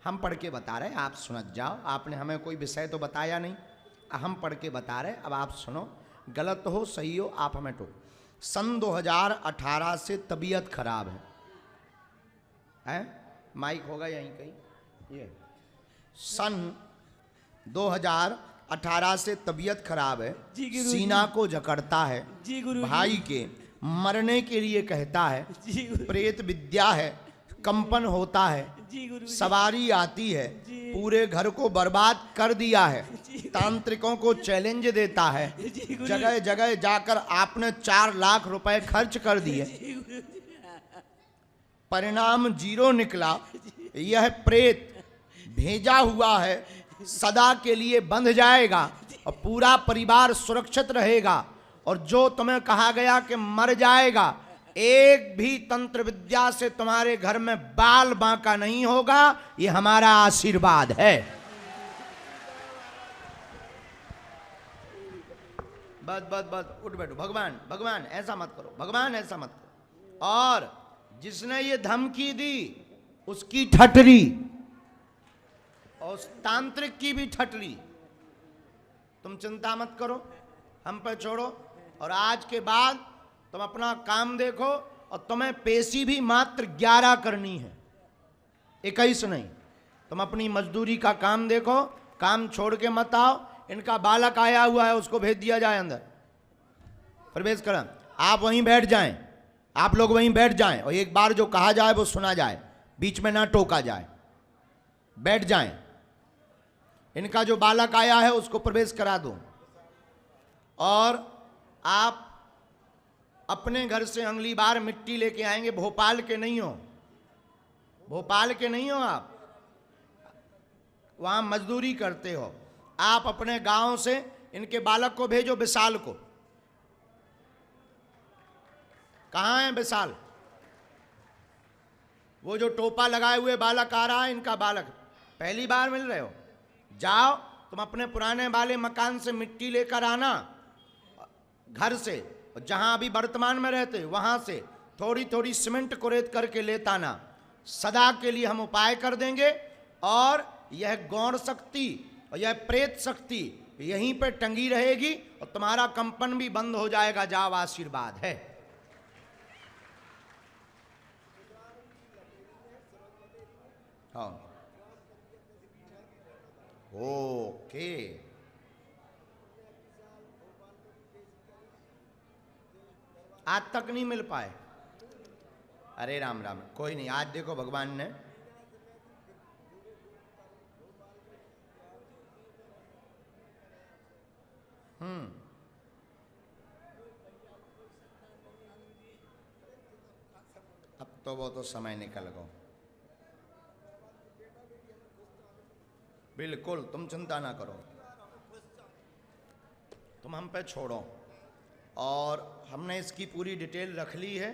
हम पढ़ के बता रहे, आप सुनत जाओ। आपने हमें कोई विषय तो बताया नहीं, हम पढ़ के बता रहे, अब आप सुनो। गलत हो सही हो आप हमें टोक। सन 2018 से तबीयत खराब है? माइक होगा यहीं कहीं? ये सन 2018 से तबीयत खराब है, सीना को जकड़ता है, भाई के मरने के लिए कहता है, प्रेत विद्या है, कंपन होता है, सवारी आती है, पूरे घर को बर्बाद कर दिया है, तांत्रिकों को चैलेंज देता है, जगह जगह जाकर आपने 4 लाख रुपए खर्च कर दिए, परिणाम 0 निकला। यह प्रेत भेजा हुआ है, सदा के लिए बंध जाएगा और पूरा परिवार सुरक्षित रहेगा। और जो तुम्हें कहा गया कि मर जाएगा, एक भी तंत्र विद्या से तुम्हारे घर में बाल बांका नहीं होगा, ये हमारा आशीर्वाद है। बस बस बस उठ बैठो। भगवान भगवान ऐसा मत करो, भगवान ऐसा मत करो। और जिसने ये धमकी दी उसकी ठटरी और उस तांत्रिक की भी ठटरी। तुम चिंता मत करो, हम पे छोड़ो। और आज के बाद तुम अपना काम देखो, और तुम्हें पेशी भी मात्र 11 करनी है, 21 नहीं। तुम अपनी मजदूरी का काम देखो, काम छोड़ के मत आओ। इनका बालक आया हुआ है, उसको भेज दिया जाए अंदर, प्रवेश करें। आप वहीं बैठ जाएं, आप लोग वहीं बैठ जाएं, और एक बार जो कहा जाए वो सुना जाए, बीच में ना टोका जाए। बैठ जाएं। इनका जो बालक आया है उसको प्रवेश करा दो। और आप अपने घर से अगली बार मिट्टी लेके आएंगे, भोपाल के नहीं हो, भोपाल के नहीं हो आप, वहां मजदूरी करते हो। आप अपने गांव से इनके बालक को भेजो, विशाल को। कहां है विशाल? वो जो टोपा लगाए हुए बालक आ रहा है, इनका बालक। पहली बार मिल रहे हो, जाओ तुम अपने पुराने वाले मकान से मिट्टी लेकर आना, घर से, जहां अभी वर्तमान में रहते वहां से थोड़ी थोड़ी सीमेंट कुरेद करके लेता आना। सदा के लिए हम उपाय कर देंगे, और यह गौण शक्ति और यह प्रेत शक्ति यहीं पे टंगी रहेगी, और तुम्हारा कंपन भी बंद हो जाएगा। जाओ, आशीर्वाद है। हाँ, ओके। आज तक नहीं मिल पाए? अरे राम राम, कोई नहीं, आज देखो भगवान ने अब तो वो तो समय निकल गो। बिल्कुल, तुम चिंता ना करो, तुम हम पे छोड़ो। और हमने इसकी पूरी डिटेल रख ली है।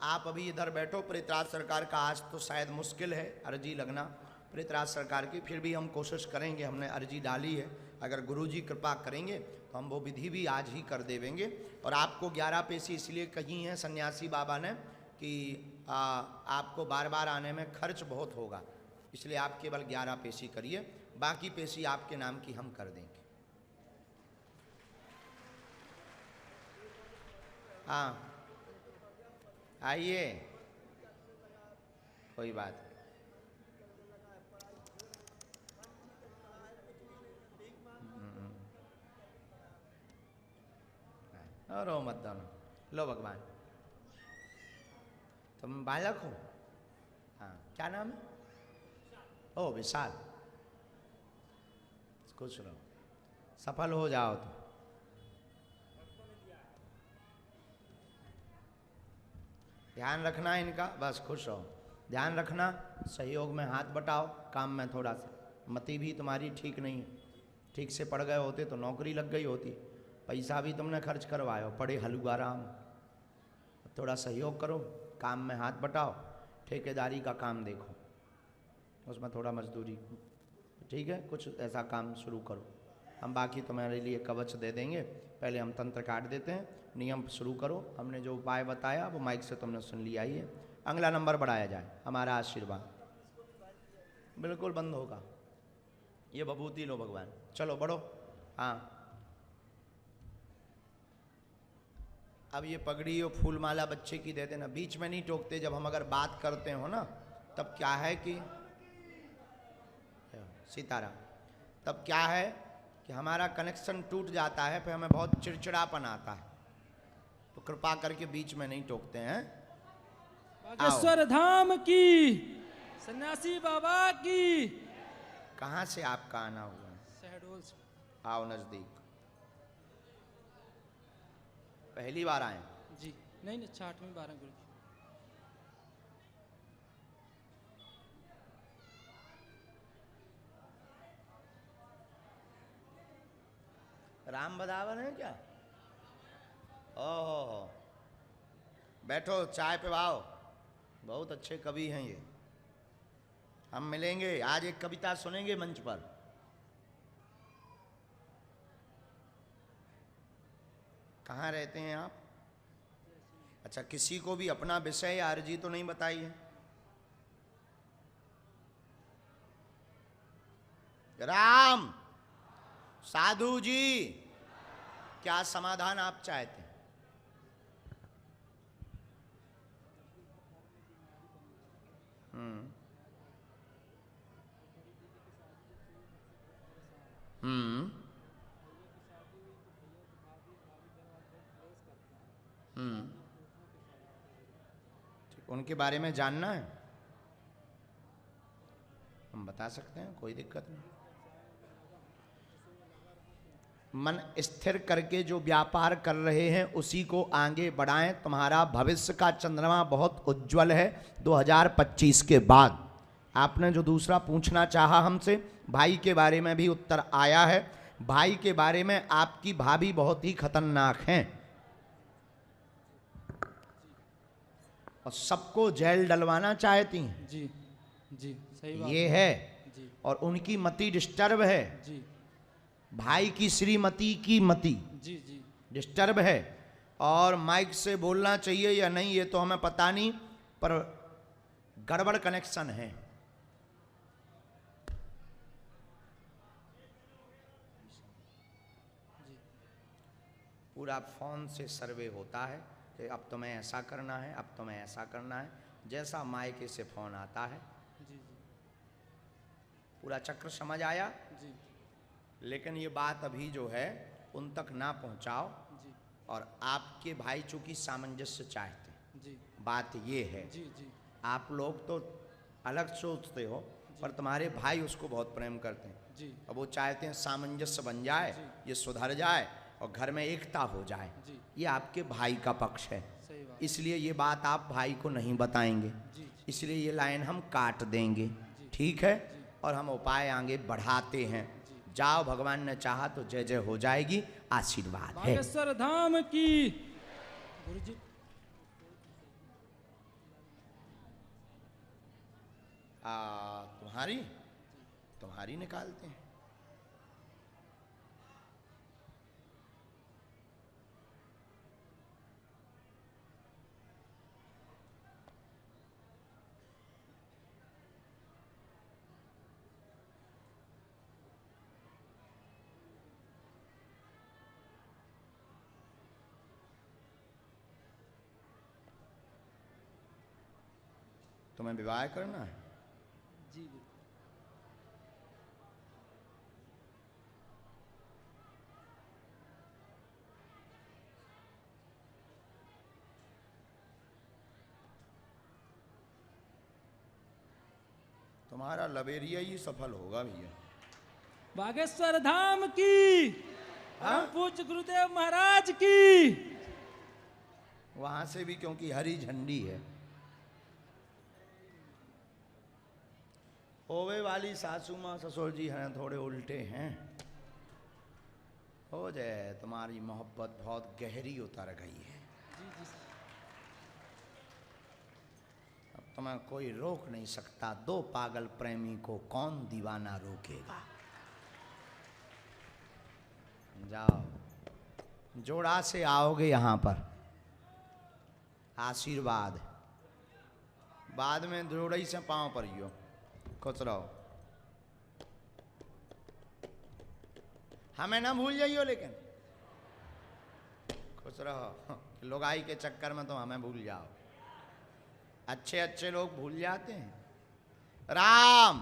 आप अभी इधर बैठो। प्रेतराज सरकार का आज तो शायद मुश्किल है अर्जी लगना प्रेतराज सरकार की, फिर भी हम कोशिश करेंगे। हमने अर्जी डाली है, अगर गुरुजी कृपा करेंगे तो हम वो विधि भी आज ही कर देवेंगे। और आपको 11 पेशी इसलिए कही हैं सन्यासी बाबा ने कि आपको बार बार आने में खर्च बहुत होगा, इसलिए आप केवल 11 पेशी करिए, बाकी पेशी आपके नाम की हम कर देंगे। हाँ आइए, कोई बात नहीं। रो मत दोनों, लो भगवान। तुम बालक हो? हाँ, क्या नाम है? ओ विशाल, खुश रहो, सफल हो जाओ। तो ध्यान रखना इनका, बस खुश रहो, ध्यान रखना। सहयोग में हाथ बटाओ, काम में थोड़ा सा। मति भी तुम्हारी ठीक नहीं है, ठीक से पढ़ गए होते तो नौकरी लग गई होती, पैसा भी तुमने खर्च करवायो, पढ़े हलुआ राम। थोड़ा सहयोग करो, काम में हाथ बटाओ, ठेकेदारी का काम देखो, उसमें थोड़ा मजदूरी, ठीक है? कुछ ऐसा काम शुरू करो, हम बाकी तुम्हारे लिए कवच दे देंगे। पहले हम तंत्र काट देते हैं, नियम शुरू करो। हमने जो उपाय बताया वो माइक से तुमने सुन लिया ही है। अगला नंबर बढ़ाया जाए, हमारा आशीर्वाद। बिल्कुल बंद होगा। ये भभूति लो भगवान, चलो बढ़ो। हाँ, अब ये पगड़ी और फूल माला बच्चे की दे देना, बीच में नहीं टोकते। जब हम अगर बात करते हो ना, तब क्या है कि सीताराम, तब क्या है कि हमारा कनेक्शन टूट जाता है, फिर हमें बहुत चिड़चिड़ापन आता है। तो कृपा करके बीच में नहीं टोकते हैं। बागेश्वर धाम की, सन्यासी बाबा की। कहाँ से आपका आना हुआ है? शहडोल से। आओ नजदीक। पहली बार आए? जी नहीं नहीं, 6वीं 12 गुरु जी। राम बदावन है क्या? ओह, बैठो चाय पिवाओ। बहुत अच्छे कवि हैं ये। हम मिलेंगे आज, एक कविता सुनेंगे मंच पर। कहाँ रहते हैं आप? अच्छा, किसी को भी अपना विषय या अर्जी तो नहीं बताई है? राम साधु जी, क्या समाधान आप चाहते हैं? हम्म हम्म हम्म ठीक, उनके बारे में जानना है, हम बता सकते हैं, कोई दिक्कत नहीं। मन स्थिर करके जो व्यापार कर रहे हैं उसी को आगे बढ़ाएं। तुम्हारा भविष्य का चंद्रमा बहुत उज्जवल है 2025 के बाद। आपने जो दूसरा पूछना चाहा हमसे, भाई के बारे में भी उत्तर आया है। भाई के बारे में आपकी भाभी बहुत ही खतरनाक हैं और सबको जेल डलवाना चाहती हैं। जी जी सही बात ये है जी। और उनकी मति डिस्टर्ब है। जी भाई की श्रीमती की मति जी जी डिस्टर्ब है। और माइक से बोलना चाहिए या नहीं ये तो हमें पता नहीं, पर गड़बड़ कनेक्शन है। पूरा फोन से सर्वे होता है कि अब तुम्हें ऐसा करना है, अब तुम्हें ऐसा करना है, जैसा माइक से फोन आता है। जी जी पूरा चक्र समझ आया? जी लेकिन ये बात अभी जो है उन तक ना पहुंचाओ। जी और आपके भाई चूंकि सामंजस्य चाहते हैं, जी बात ये है। जी जी आप लोग तो अलग सोचते हो, पर तुम्हारे भाई उसको बहुत प्रेम करते हैं। जी अब वो चाहते हैं सामंजस्य बन जाए, ये सुधर जाए और घर में एकता हो जाए। जी ये आपके भाई का पक्ष है, सही बात। इसलिए ये बात आप भाई को नहीं बताएंगे। जी इसलिए ये लाइन हम काट देंगे, ठीक है? और हम उपाय आगे बढ़ाते हैं। जाओ, भगवान ने चाहा तो जय जय हो जाएगी। आशीर्वाद है। बागेश्वर धाम की। गुरु जी तुम्हारी तुम्हारी निकालते हैं। तुम्हें विवाह करना है? जी जी तुम्हारा लवेरिया ही सफल होगा भैया। बागेश्वर धाम की, परम पूज्य गुरुदेव महाराज की। वहां से भी क्योंकि हरी झंडी है। होवे वाली सासू माँ ससुर जी हैं थोड़े उल्टे हैं। हो जाए, तुम्हारी मोहब्बत बहुत गहरी उतर गई है। अब तुम्हें कोई रोक नहीं सकता। दो पागल प्रेमी को कौन दीवाना रोकेगा? जाओ, जोड़ा से आओगे यहां पर, आशीर्वाद। बाद में जोड़ई से पांव पर ही हो। खुश रहो। हमें ना भूल जाइयो, लेकिन खुश रहो। लोगाई के चक्कर में तो हमें भूल जाओ। अच्छे अच्छे लोग भूल जाते हैं। राम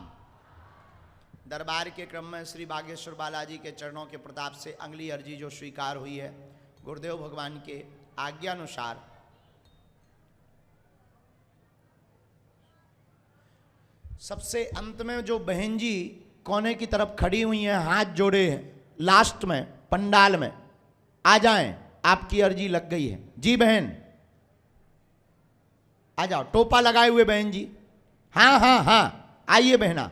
दरबार के क्रम में श्री बागेश्वर बालाजी के चरणों के प्रताप से अगली अर्जी जो स्वीकार हुई है, गुरुदेव भगवान के आज्ञानुसार सबसे अंत में जो बहन जी कोने की तरफ खड़ी हुई हैं, हाथ जोड़े हैं, लास्ट में पंडाल में आ जाएं, आपकी अर्जी लग गई है। जी बहन आ जाओ, टोपा लगाए हुए बहन जी। हाँ हाँ हाँ, आइए बहना,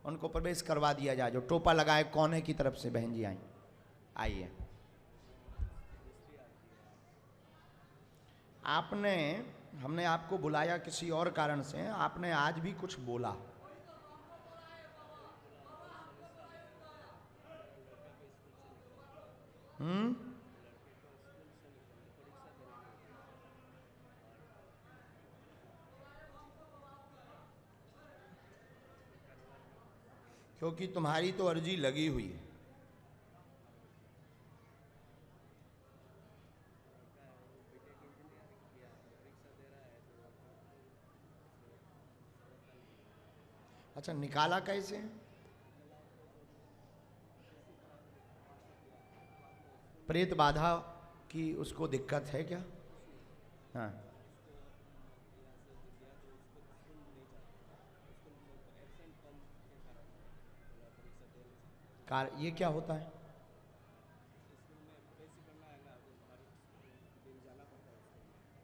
उनको प्रवेश करवा दिया जाए। जो टोपा लगाए कोने की तरफ से बहन जी आई, आइए। हमने आपको बुलाया किसी और कारण से, आपने आज भी कुछ बोला। क्योंकि तुम्हारी तो अर्जी लगी हुई है। अच्छा, निकाला कैसे? प्रेत बाधा की उसको दिक्कत है क्या? हाँ, ये क्या होता है?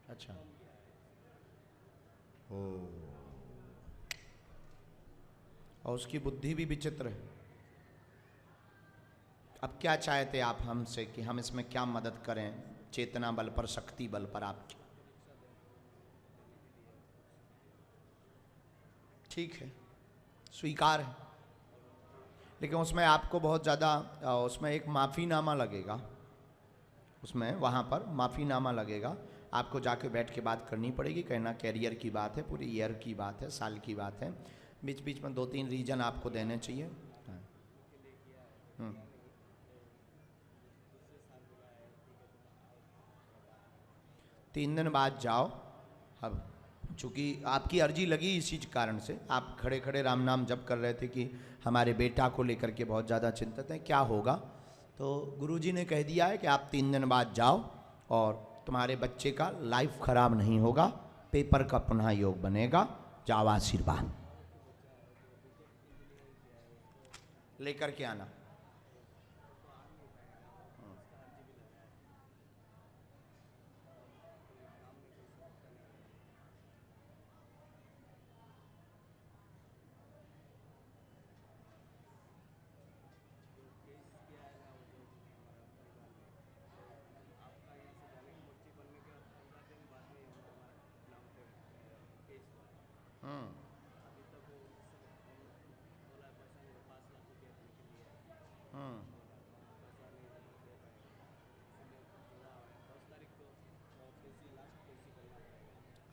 अच्छा, ओ, और उसकी बुद्धि भी विचित्र है। अब क्या चाहते आप हमसे कि हम इसमें क्या मदद करें? चेतना बल पर, शक्ति बल पर आपकी। ठीक है, स्वीकार है, लेकिन उसमें आपको बहुत ज़्यादा, उसमें एक माफ़ीनामा लगेगा। उसमें वहाँ पर माफ़ीनामा लगेगा, आपको जाके बैठ के बात करनी पड़ेगी। कहना कैरियर की बात है, पूरी ईयर की बात है, साल की बात है। बीच बीच में 2-3 रीजन आपको देने चाहिए। हाँ। 3 दिन बाद जाओ। अब चूँकि आपकी अर्जी लगी इसी कारण से, आप खड़े खड़े राम नाम जप कर रहे थे कि हमारे बेटा को लेकर के बहुत ज़्यादा चिंतित हैं, क्या होगा। तो गुरुजी ने कह दिया है कि आप 3 दिन बाद जाओ और तुम्हारे बच्चे का लाइफ खराब नहीं होगा, पेपर का पुनः योग बनेगा। जाओ, आशीर्वाद लेकर के आना।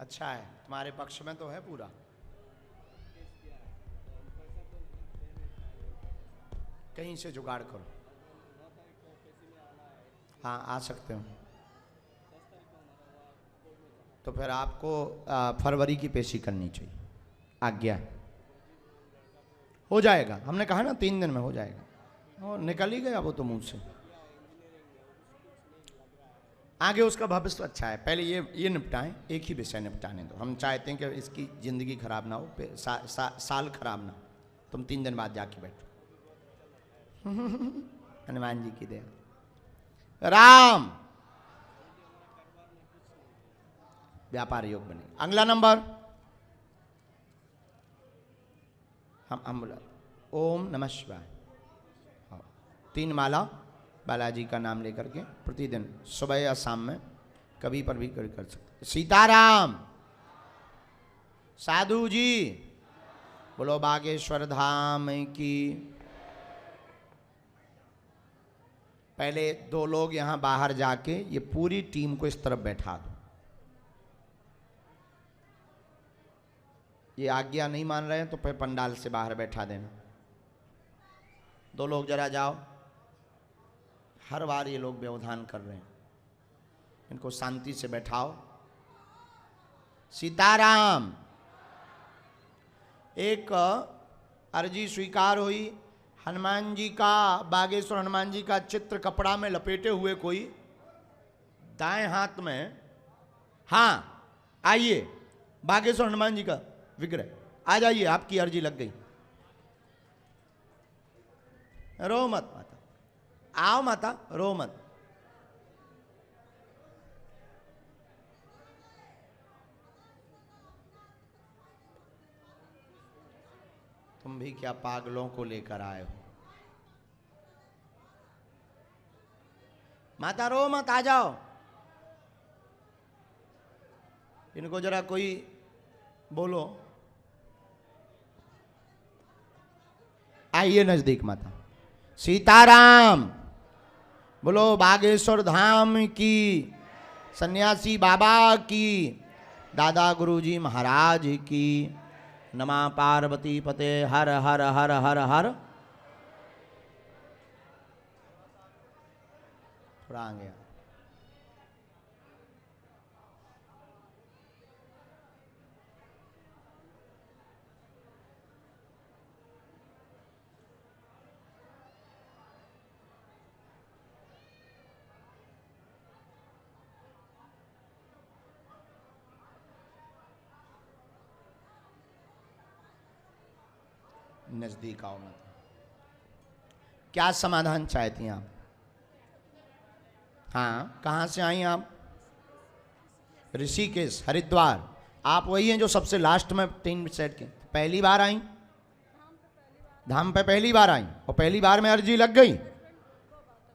अच्छा है, तुम्हारे पक्ष में तो है पूरा। कहीं से जुगाड़ करो। हाँ, आ सकते हो। तो फिर आपको फरवरी की पेशी करनी चाहिए। आज्ञा हो जाएगा, हमने कहा ना 3 दिन में हो जाएगा। और निकल ही गया वो तो मुंह से। आगे उसका भविष्य अच्छा है, पहले ये निपटाएं, एक ही विषय निपटाने दो। हम चाहते हैं कि इसकी ज़िंदगी खराब ना हो, साल खराब ना हो। तुम 3 दिन बाद जाके बैठो। हनुमान जी की दया। राम व्यापार योग बने। अगला नंबर हम बोला ओम नमः शिवाय। 3 माला बालाजी का नाम लेकर के प्रतिदिन सुबह या शाम में कभी पर भी कर सकते। सीताराम। साधु जी बोलो बागेश्वर धाम की। पहले 2 लोग यहाँ बाहर जाके ये पूरी टीम को इस तरफ बैठा दो। ये आज्ञा नहीं मान रहे हैं तो फिर पंडाल से बाहर बैठा देना। 2 लोग जरा जाओ, हर बार ये लोग व्यवधान कर रहे हैं, इनको शांति से बैठाओ। सीताराम। एक अर्जी स्वीकार हुई। हनुमान जी का, बागेश्वर हनुमान जी का चित्र कपड़ा में लपेटे हुए कोई दाएं हाथ में, हाँ आइए, बागेश्वर हनुमान जी का विग्रह, आ जाइए, आपकी अर्जी लग गई। रो मत माता, आओ माता, रो मत। तुम भी क्या पागलों को लेकर आए हो? माता रो मत, आ जाओ। इनको जरा कोई बोलो। आइए नजदीक माता। सीताराम। बोलो बागेश्वर धाम की, सन्यासी बाबा की, दादा गुरुजी महाराज की। नमः पार्वती पते हर हर हर हर हर। थोड़ा आ गया। नजदीक आओ मत। क्या समाधान चाहती हैं आप? हाँ, कहाँ से आई आप? ऋषिकेश, हरिद्वार। आप वही हैं जो सबसे लास्ट में 3 सेट के पहली बार आई? धाम पे पहली बार आई और पहली बार में अर्जी लग गई।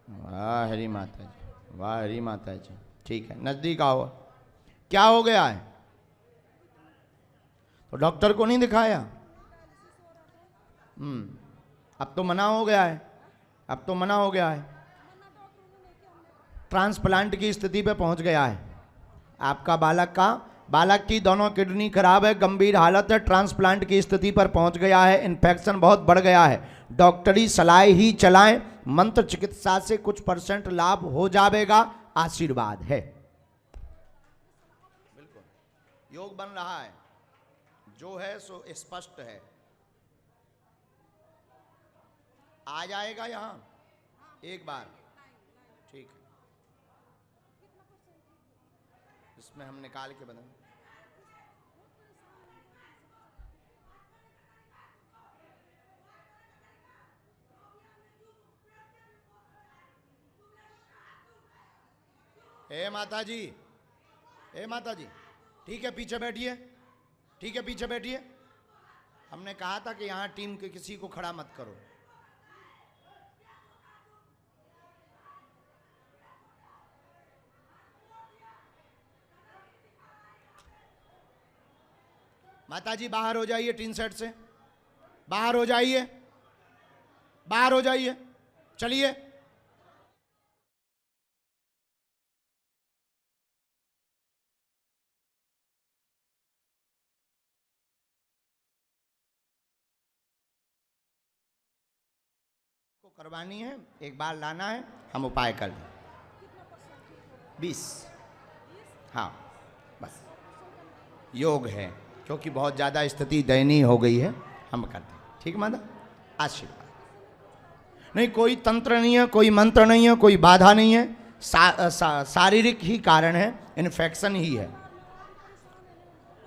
वाह हरी माता जी, वाह हरी माता जी। ठीक है, नजदीक आओ। क्या हो गया है? तो डॉक्टर को नहीं दिखाया? अब तो मना हो गया है, अब तो मना हो गया है। ट्रांसप्लांट की स्थिति पे पहुंच गया है आपका बालक की दोनों किडनी खराब है, गंभीर हालत है, ट्रांसप्लांट की स्थिति पर पहुंच गया है, इन्फेक्शन बहुत बढ़ गया है। डॉक्टरी सलाह ही चलाएं, मंत्र चिकित्सा से कुछ % लाभ हो जाएगा, आशीर्वाद है। बिल्कुल योग बन रहा है, जो है सो स्पष्ट है। आ जाएगा यहां एक बार, ठीक है। इसमें हम निकाल के बताएं। हे माता जी, हे माता जी, ठीक है पीछे बैठिए, ठीक है पीछे बैठिए। हमने कहा था कि यहां टीम के किसी को खड़ा मत करो। माता जी बाहर हो जाइए, टीन सेट से बाहर हो जाइए, बाहर हो जाइए, चलिए। को करवानी है, एक बार लाना है, हम उपाय कर लें। 20, हाँ बस योग है, क्योंकि बहुत ज़्यादा स्थिति दयनीय हो गई है, हम करते हैं। ठीक माता, आशीर्वाद। नहीं कोई तंत्र नहीं है, कोई मंत्र नहीं है, कोई बाधा नहीं है, शारीरिक ही कारण है, इन्फेक्शन ही है।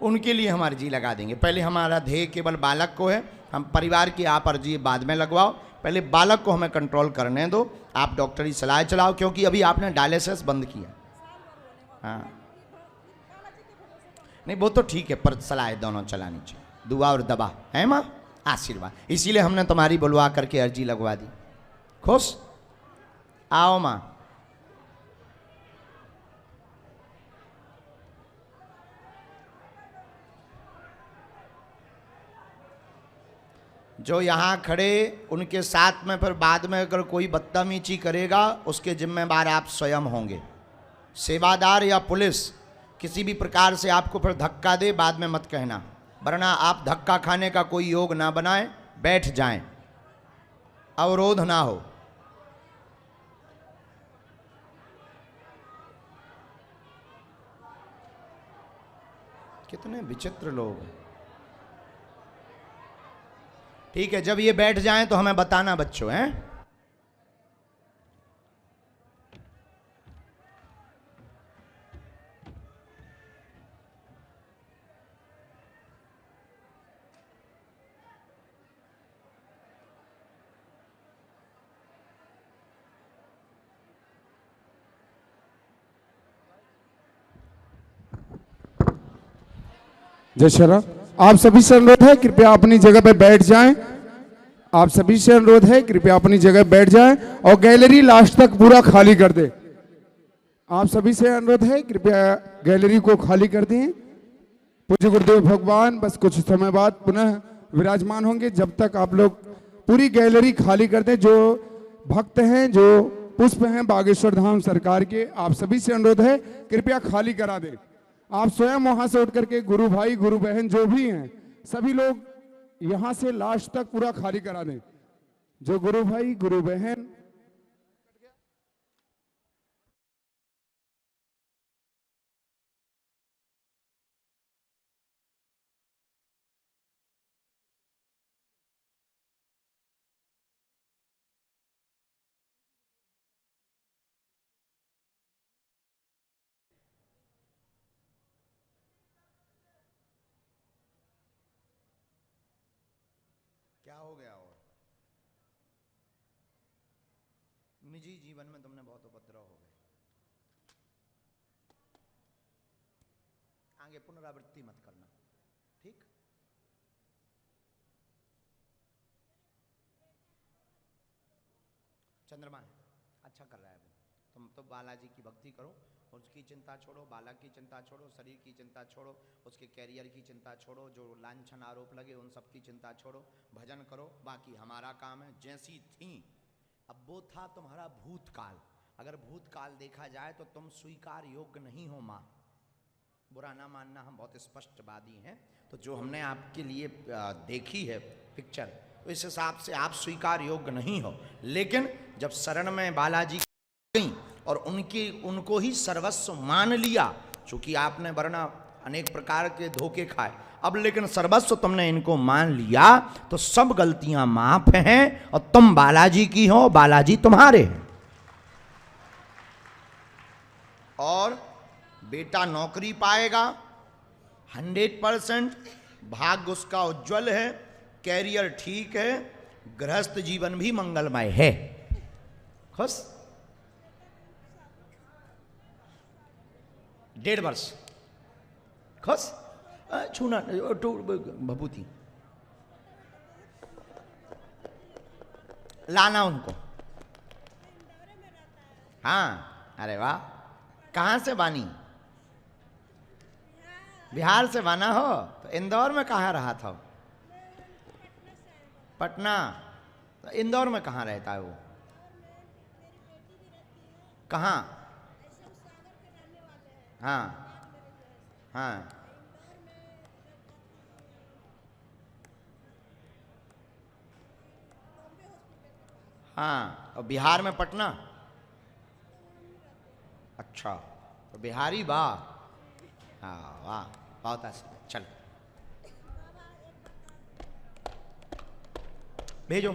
उनके लिए हम अर्जी लगा देंगे। पहले हमारा ध्येय केवल बालक को है, हम परिवार की आप अर्जी बाद में लगवाओ, पहले बालक को हमें कंट्रोल करने दो। आप डॉक्टरी सलाह चलाओ, क्योंकि अभी आपने डायलिसिस बंद किया। हाँ नहीं वो तो ठीक है, पर सलाह दोनों चलानी चाहिए, दुआ और दवा है माँ, आशीर्वाद। इसीलिए हमने तुम्हारी बुलवा करके अर्जी लगवा दी। खुश? आओ माँ। जो यहाँ खड़े उनके साथ में फिर बाद में अगर कोई बदतमीजी करेगा, उसके जिम्मेदार आप स्वयं होंगे। सेवादार या पुलिस किसी भी प्रकार से आपको फिर धक्का दे, बाद में मत कहना, वरना आप धक्का खाने का कोई योग ना बनाएं, बैठ जाएं, अवरोध ना हो। कितने विचित्र लोग हैं। ठीक है, जब ये बैठ जाएं तो हमें बताना बच्चों, हैं? जय श्री राम। आप सभी से अनुरोध है कृपया अपनी जगह पे बैठ जाएं। आप सभी से अनुरोध है कृपया अपनी जगह बैठ जाएं और गैलरी लास्ट तक पूरा खाली कर दे। आप सभी से अनुरोध है कृपया गैलरी को खाली कर दें। पूज्य गुरुदेव भगवान बस कुछ समय बाद पुनः विराजमान होंगे। जब तक आप लोग पूरी गैलरी खाली कर दें, जो भक्त हैं, जो पुष्प हैं बागेश्वर धाम सरकार के, आप सभी से अनुरोध है कृपया खाली करा दें। आप स्वयं वहां से उठ करके गुरु भाई गुरु बहन जो भी हैं सभी लोग यहां से लास्ट तक पूरा खाली करा दें। जो गुरु भाई गुरु बहन क्या हो गया? और निजी जीवन में तुमने बहुत उपद्रव हो गए। आगे पुनरावृत्ति मत करना, ठीक? चंद्रमा है, अच्छा कर रहा है वो। तुम तो बालाजी की भक्ति करो, उसकी चिंता छोड़ो, बालक की चिंता छोड़ो, शरीर की चिंता छोड़ो, उसके कैरियर की चिंता छोड़ो, जो लांछन आरोप लगे उन सब की चिंता छोड़ो, भजन करो। बाकी हमारा काम है। जैसी थी, अब वो था तुम्हारा भूतकाल। अगर भूतकाल देखा जाए तो तुम स्वीकार योग्य नहीं हो माँ। बुरा ना मानना, हम बहुत स्पष्टवादी हैं। तो जो हमने आपके लिए देखी है पिक्चर, तो इस हिसाब से आप स्वीकार योग्य नहीं हो। लेकिन जब शरण में बालाजी गई और उनको ही सर्वस्व मान लिया, चूंकि आपने वरना अनेक प्रकार के धोखे खाए, अब लेकिन सर्वस्व तुमने इनको मान लिया तो सब गलतियां माफ हैं और तुम बालाजी की हो, बालाजी तुम्हारे हैं। और बेटा नौकरी पाएगा 100%, भाग्य उसका उज्जवल है, कैरियर ठीक है, गृहस्थ जीवन भी मंगलमय है। खुश? 1.5 वर्ष खुश? छूना भभूति लाना उनको। हाँ, अरे वाह। कहाँ से बानी? बिहार से बाना हो तो इंदौर में कहाँ रहा था? पटना। इंदौर में कहाँ रहता है वो? कहाँ? हाँ हाँ। हाँ, और बिहार में पटना। अच्छा, तो बिहारी वाह। हाँ वाह, बहुत अच्छा। चल भेजो।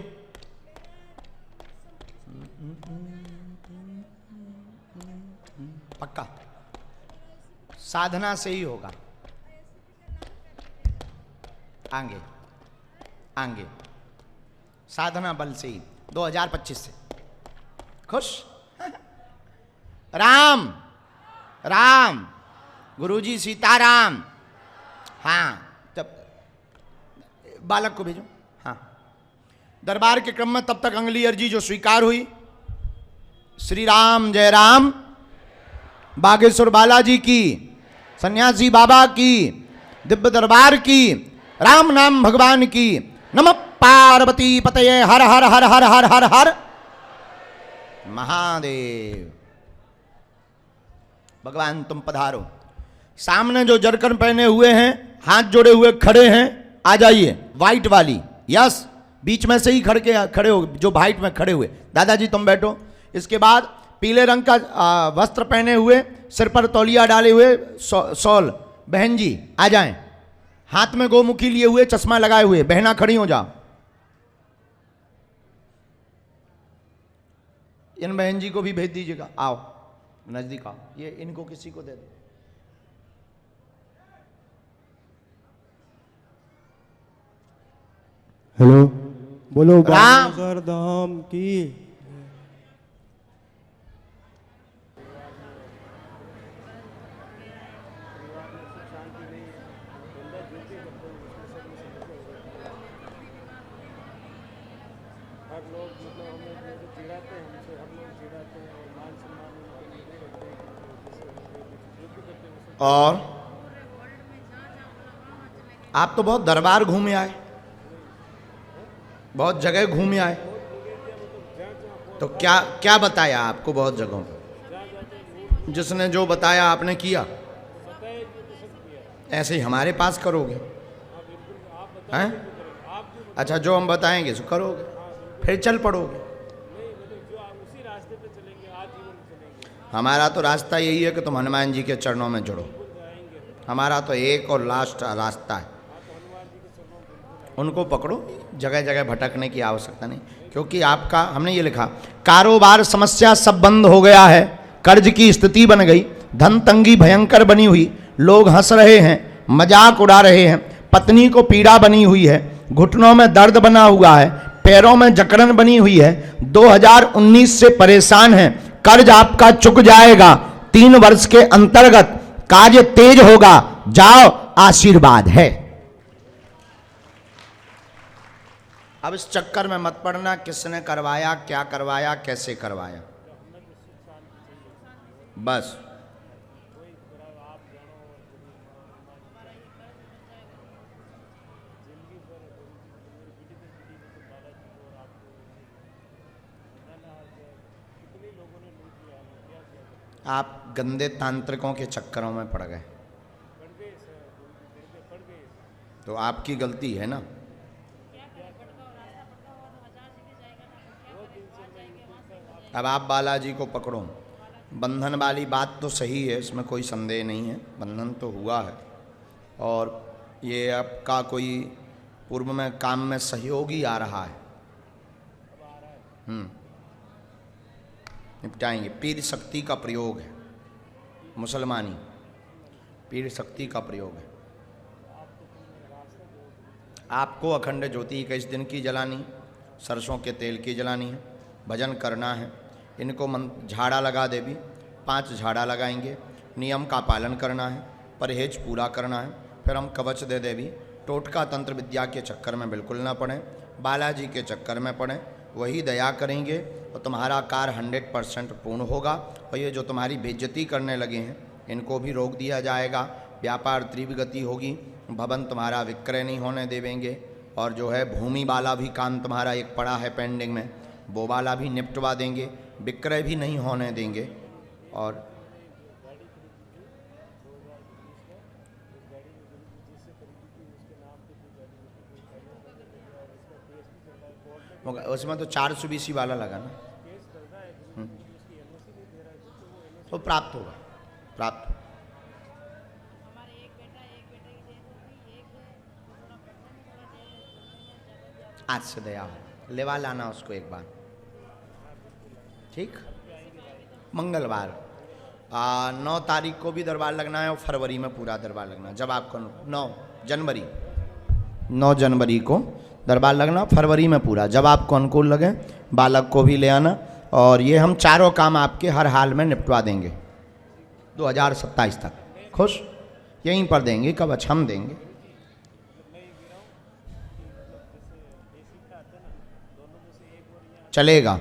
पक्का साधना से ही होगा। आगे आगे साधना बल से ही 2025 से। खुश? राम राम, गुरुजी सीताराम। हाँ, तब बालक को भेजो। हाँ, दरबार के क्रम में तब तक अगली अर्जी जो स्वीकार हुई, श्री राम जय राम, बागेश्वर बालाजी की, सन्यासी बाबा की, दिव्य दरबार की, राम नाम भगवान की। नमः पार्वती पतये हर हर हर हर हर हर हर महादेव। भगवान तुम पधारो। सामने जो जरकन पहने हुए हैं, हाथ जोड़े हुए खड़े हैं, आ जाइए। वाइट वाली, यस, बीच में से ही खड़े हो, जो वाइट में खड़े हुए। दादाजी तुम बैठो। इसके बाद पीले रंग का वस्त्र पहने हुए, सिर पर तौलिया डाले हुए, शॉल बहन जी आ जाएं, हाथ में गोमुखी लिए हुए, चश्मा लगाए हुए बहना खड़ी हो जाओ। इन बहन जी को भी भेज दीजिएगा, आओ नजदीक आओ, ये इनको किसी को दे दो। हेलो, बोलो राम। बागेश्वर धाम की। और आप तो बहुत दरबार घूमे आए, बहुत जगह घूमे आए, तो क्या क्या बताया आपको बहुत जगहों पर? जिसने जो बताया आपने किया, ऐसे ही हमारे पास करोगे हैं? अच्छा, जो हम बताएंगे सो करोगे, फिर चल पड़ोगे। हमारा तो रास्ता यही है कि तुम हनुमान जी के चरणों में जुड़ो। हमारा तो एक और लास्ट रास्ता है, उनको पकड़ो। जगह जगह भटकने की आवश्यकता नहीं, क्योंकि आपका, हमने ये लिखा, कारोबार समस्या सब बंद हो गया है, कर्ज की स्थिति बन गई, धन तंगी भयंकर बनी हुई, लोग हंस रहे हैं, मजाक उड़ा रहे हैं, पत्नी को पीड़ा बनी हुई है, घुटनों में दर्द बना हुआ है, पैरों में जकड़न बनी हुई है, 2019 से परेशान हैं, कर्ज आपका चुक जाएगा, 3 वर्ष के अंतर्गत कार्य तेज होगा, जाओ आशीर्वाद है। अब इस चक्कर में मत पड़ना किसने करवाया, क्या करवाया, कैसे करवाया, बस। आप गंदे तांत्रिकों के चक्करों में पड़ गए, तो आपकी गलती है ना। अब आप बालाजी को पकड़ो। बंधन वाली बात तो सही है, इसमें कोई संदेह नहीं है, बंधन तो हुआ है, और ये आपका कोई पूर्व में काम में सहयोगी आ रहा है। निपटाएंगे। पीर शक्ति का प्रयोग है, मुसलमानी पीर शक्ति का प्रयोग है। आपको अखंड ज्योति 21 दिन की जलानी, सरसों के तेल की जलानी है, भजन करना है। इनको झाड़ा लगा देवी, 5 झाड़ा लगाएंगे, नियम का पालन करना है, परहेज पूरा करना है। फिर हम कवच दे देवी। टोटका तंत्र विद्या के चक्कर में बिल्कुल ना पड़ें, बालाजी के चक्कर में पड़ें, वही दया करेंगे और तुम्हारा कार्य 100% पूर्ण होगा। और ये जो तुम्हारी बेइज्जती करने लगे हैं, इनको भी रोक दिया जाएगा। व्यापार तीव्र गति होगी, भवन तुम्हारा विक्रय नहीं होने देवेंगे, और जो है भूमि वाला भी काम तुम्हारा एक पड़ा है पेंडिंग में, वो वाला भी निपटवा देंगे, विक्रय भी नहीं होने देंगे। और उसमें तो 420 वाला लगा ना, तो प्राप्त होगा, प्राप्त। आज से दया हो, लेवा लाना उसको एक बार, ठीक। मंगलवार 9 तारीख को भी दरबार लगना है, और फरवरी में पूरा दरबार लगना है। जब आपको 9 जनवरी को दरबार लगना, फरवरी में पूरा, जब आपको अनुकूल लगे। बालक को भी ले आना, और ये हम चारों काम आपके हर हाल में निपटवा देंगे 2027 तक। खुश? यहीं पर देंगे, कवच हम देंगे। चलेगा,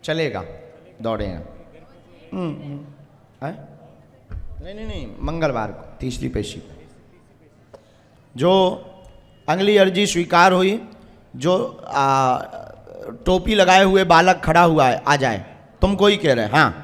चलेगा, दौड़ेगा। नहीं, मंगलवार को, तीसरी पेशी पे। जो अगली अर्जी स्वीकार हुई, जो टोपी लगाए हुए बालक खड़ा हुआ है, आ जाए। तुम कोई कह रहे, हाँ